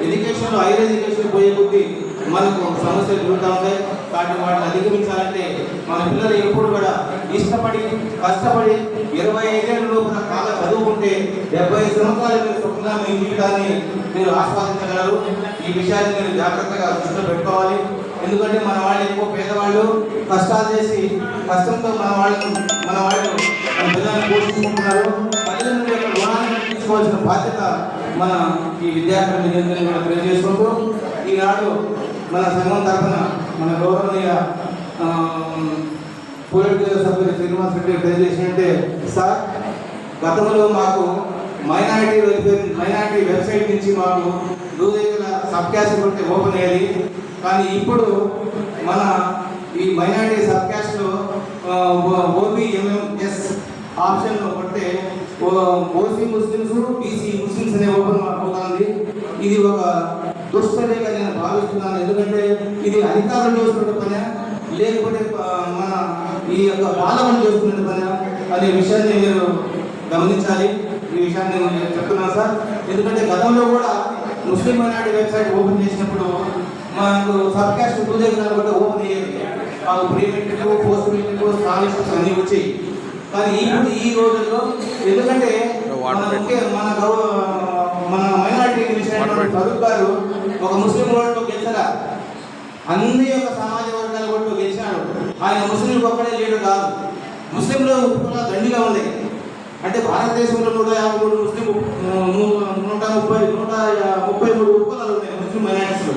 ఎడ్యుకేషన్లో higher education పోయే కొద్దీ మనకు సమస్యలు జరుగుతూ ఉంటాయి. కాబట్టి వాటిని అధిగమించాలంటే మన పిల్లలు ఎప్పుడు కూడా ఇష్టపడి కష్టపడి 25 ఏళ్ళ లోపల బాగా చదువుకుంటే 75 సంవత్సరాల మీరు స్వప్నంగా మీ జీవితాన్ని మీరు ఆస్వాదించగలరు. ఈ విషయాన్ని మీరు జాగ్రత్తగా దృష్టిలో పెట్టుకోవాలి. ఎందుకంటే మన వాళ్ళు ఎక్కువ పేదవాళ్ళు కష్టాలు చేసి కష్టంతో మన వాళ్ళు మన పిల్లల్ని పోషించుకుంటున్నారు. తల్లిదండ్రుల యొక్క రుణాన్ని తీసుకోవాల్సిన బాధ్యత మన ఈ విద్యార్థుల మీద తెలియజేసుకుంటూ ఈనాడు మన సంఘం తరఫున మన గౌరవనీయ పోలిట్ బ్యూరో సభ్యులు శ్రీనివాస్ రెడ్డి తెలియజేసినట్టే, సార్ గతంలో మాకు మైనారిటీ వెబ్సైట్ నుంచి మాకు రోజుల సబ్ క్యాస్ట్ కొట్టే ఓపెన్ అయ్యేది. కానీ ఇప్పుడు మన ఈ మైనారిటీ సబ్ క్యాస్ట్లో OBMMS ఆప్షన్లో కొట్టే ఓసీ ముస్లిమ్స్ బీసీ ముస్లిమ్స్ అనే ఓపెన్ అవుతుంది. ఇది ఒక దుష్టరేగా నేను భావిస్తున్నాను. ఎందుకంటే ఇది అధికారులు చేస్తున్న పని లేకపోతే మన ఈ యొక్క పాలన చేస్తున్న పని అనే విషయాన్ని మీరు గమనించాలి. ఈ విషయాన్ని నేను చెప్తున్నాను సార్. ఎందుకంటే గతంలో కూడా ముస్లిం మైనారిటీ వెబ్సైట్ ఓపెన్ చేసినప్పుడు మనకు సబ్ క్యాస్ట్ దగ్గర కూడా ఓపెన్ అయ్యేది. మాకు pre matric post matric scholarships అన్నీ వచ్చాయి. కానీ ఇప్పుడు ఈ రోజుల్లో ఎందుకంటే మన మైనారిటీ ఫరూక్ గారు ఒక ముస్లిం ఓట్లు గెలిచారా, అన్ని యొక్క సమాజ వర్గాల ఓట్లు గెలిచాడు. ఆయన ముస్లింలకు ఒక్కడే లీడర్ కాదు, ముస్లింలో ఉపకుల దండిగా ఉంది. అంటే భారతదేశంలో 153 ముస్లిం 133 ఉపకులాలు ఉన్నాయి ముస్లిం మైనారిటీస్లో.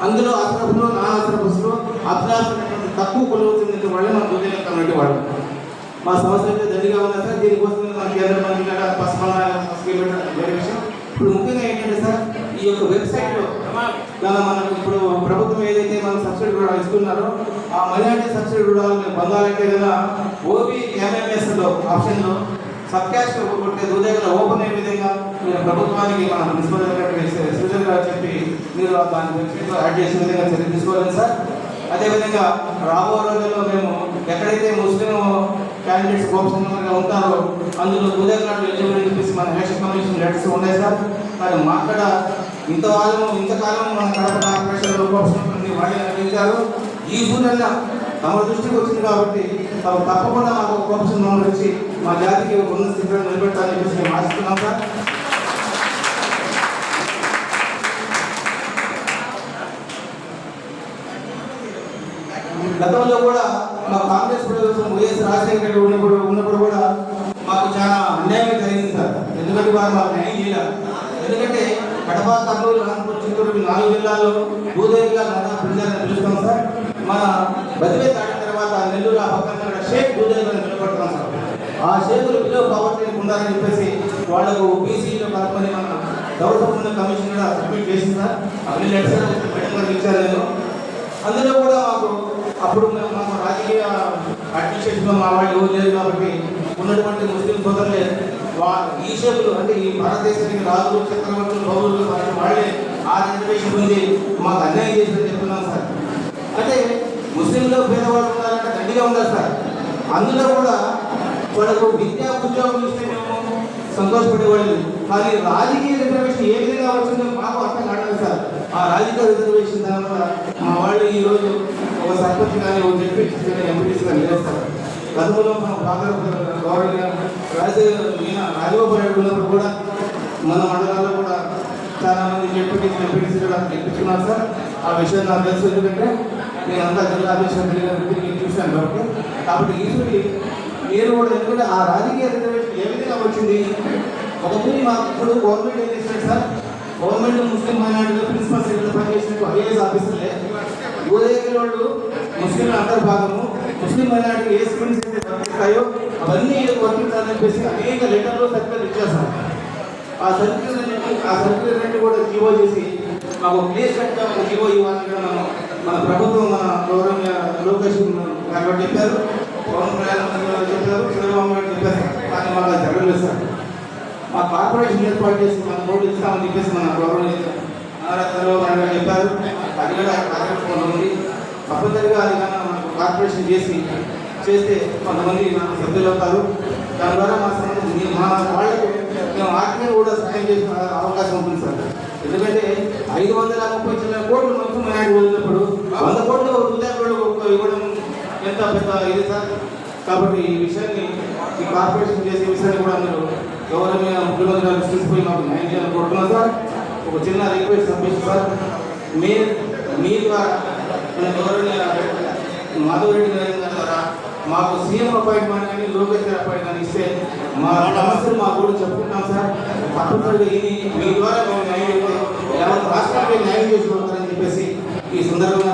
అందులో అసరఫ్లో నాన్ అసరఫ్లో అబ్రాఫ్ తక్కువ కొలువు చెందిన వాళ్ళే మన గుర్తించినటువంటి వాళ్ళు. మా సంస్థ అయితే దండిగా ఉన్నా సార్. దీనికోసం మన కేంద్ర మంత్రి వేరే విషయం. ఇప్పుడు ముఖ్యంగా ఏంటంటే సార్, ఈ యొక్క వెబ్సైట్లో మనకు ఇప్పుడు ప్రభుత్వం ఏదైతే మనం సబ్సిడీ కూడా ఇస్తున్నారో ఆ మైనారిటీ సబ్సిడీ కూడా మేము పొందాలంటే కదా OBMMSలో ఆప్షన్లో సబ్ క్యాస్ట్ కొట్టే హృదయంలో ఓపెన్ అయ్యే విధంగా మీరు ప్రభుత్వానికి మన ప్రిన్సిపల్ శ్రీధర్ గారు చెప్పి మీరు దాని వెబ్సైట్లో యాడ్ చేసే విధంగా చర్య తీసుకోవాలి సార్. అదేవిధంగా రాబో రోజుల్లో మేము ఎక్కడైతే ముస్లిం క్యాండిడేట్స్ గోపసంగా ఉంటారో అందులో ఉదయకాడు ఎలిజిబిలిటీ చెప్పేసి మన ఎలక్షన్ కమిషన్ లెటర్స్ ఉన్నాయి సార్. కానీ మాక్కడ ఇంతకాలం మన కడప కార్పొరేషన్ గోపసంగా వాళ్ళే అందించారు. ఈ సూచన తమ దృష్టికి వచ్చింది కాబట్టి తప్పకుండా మాకు గోపసం మమ్మల్ని వచ్చి మా జాతికి ఉన్న స్థితిలో నిలబెట్టాలని చెప్పేసి మేము ఆశిస్తున్నాం సార్. గతంలో కూడా మా కాంగ్రెస్ ప్రభుత్వం వైఎస్ రాజశేఖర రెడ్డి ఉన్నప్పుడు కూడా మాకు చాలా అన్యాయం జరిగింది సార్. ఎందుకంటే వారు మాకు న్యాయం చేయలేదు. ఎందుకంటే కడప, కర్నూలు, అనంతపురం, చిత్తూరు 4 జిల్లాల్లో భూదేవిగా పిలుస్తాం సార్. మన బదిలీ దాటిన తర్వాత నెల్లూరు ఆ పక్కన షేక్ భూదేవిగా నిలబడుతున్నాం సార్. ఆ షేకులు బిలో పవర్టీ ఉండాలని చెప్పేసి వాళ్లకు బీసీలో కలపని మన గౌరవ కమిషన్ కూడా సబ్మిట్ చేసింది సార్. అన్ని లెటర్స్ ఇచ్చారు నేను. అందులో కూడా మాకు అప్పుడు మాకు రాజకీయ అడ్మినిస్ట్రేషన్లో మా వాళ్ళు ఎవరు లేదు కాబట్టి ఉన్నటువంటి ముస్లిం సోదరులే ఈ షేపులు అంటే ఈ భారతదేశానికి రాజులు, చక్రవర్తులు, పౌరులు వాళ్ళే ఆ రిజర్వేషన్ ఉంది మాకు అన్యాయం చేసిందని చెప్తున్నాం సార్. అంటే ముస్లింలో పేదవాళ్ళు ఉన్నారంటే దండిగా ఉండాలి సార్. అందులో కూడా వాళ్ళకు విద్యా ఉద్యోగం ఇస్తే మేము సంతోషపడేవాళ్ళు. కానీ రాజకీయ రిజర్వేషన్ ఏ విధంగా వచ్చిందో మాకు అర్థం కావట్లేదు సార్. ఆ రాజకీయ రిజర్వేషన్ దానివల్ల మా వాళ్ళు ఈరోజు ఒక సర్పంచ్ కానీ ఒక జడ్పీసీ కానీ ఎంపీటీసీ కానీ నిలుస్తారు. గతంలో మనం గౌరవ రాజగోపాల్ రెడ్డి ఉన్నప్పుడు కూడా మన మండలాల్లో కూడా చాలామంది జడ్పీటీసీ ఎంపీటీసీ కూడా గెలిపించుకున్నారు సార్. ఆ విషయం నాకు తెలుసు. ఎందుకంటే నేను అంతా జిల్లా అధ్యక్షుడు చూశాను కాబట్టి ఈశ్వరి మీరు కూడా ఎందుకంటే ఆ రాజకీయ రిజర్వేషన్ ఏ విధంగా వచ్చింది. ఒక ఊరి మాకు ఇప్పుడు గవర్నమెంట్ ఏం చేశారు సార్, గవర్నమెంట్ ముస్లిం మైనారిటీలో ప్రిన్సిపల్ సెక్రటరీ పనిచేసినట్టు IAS ఆఫీసర్లే యువదేశంలో ముస్లింల అంతర్భాగము ముస్లిం మైనారిటీ ఏ స్కీమ్స్ అయితే వర్తిస్తాయో అవన్నీ వర్తించాలని చెప్పేసి అనేక లెటర్లు సర్టిఫికేట్ ఇచ్చారు సార్. ఆ సర్టిఫికేట్ కూడా జీవో చేసి మాకు ప్లేస్ కట్గా ఒక జీవో ఇవ్వాలని కూడా మన ప్రభుత్వం మన గౌరవ లోకేష్ గారు చెప్పారు, పవన్ కళ్యాణ్ చెప్పారు, చంద్రబాబు గారు చెప్పారు. కానీ మాకు అది జరగలేదు సార్. మా కార్పొరేషన్ ఏర్పాటు చేసి మన రోడ్డు ఇస్తామని చెప్పేసి మన గవర్నమెంట్ చంద్రబాబు గారు చెప్పారు. అది కూడా కార్పొరేషన్ ఉంది. తప్పనిసరిగా అది కానీ మనకు కార్పొరేషన్ చేస్తే కొంతమంది నాకు సభ్యులు అవుతారు. దాని ద్వారా మా వాళ్ళకు మేము ఆర్థికంగా కూడా సహాయం చేసిన అవకాశం ఉంటుంది సార్. ఎందుకంటే 530 చిన్న కోట్లు మొత్తం మైనార్టీ వెళ్ళినప్పుడు 100 కోట్లు వృద్ధాప్యులు ఇవ్వడం ఎంత పెద్ద ఇది సార్. కాబట్టి ఈ విషయాన్ని ఈ కార్పొరేషన్ చేసే విషయాన్ని కూడా మీరు గౌరవమైన ముఖ్యమంత్రి గారు తీసుకుపోయి మాకు న్యాయం చేయాలని కోరుతున్నాం సార్. ఒక చిన్న రిక్వెస్ట్ పంపిస్తాం సార్, మీ ద్వారా మన గౌరవనీయ మాధవరెడ్డి గారి ద్వారా మాకు సీఎం అపాయింట్మెంట్ కానీ లోకేష్ గారి అపాయింట్మెంట్ ఇస్తే మా సమస్యలు మా కూడా చెప్పుకుంటాం సార్. తప్పనిసరిగా ఇది మీ ద్వారా మేము న్యాయం చేస్తే రాష్ట్రానికి న్యాయం చేసి కొడతారని చెప్పేసి ఈ సందర్భంగా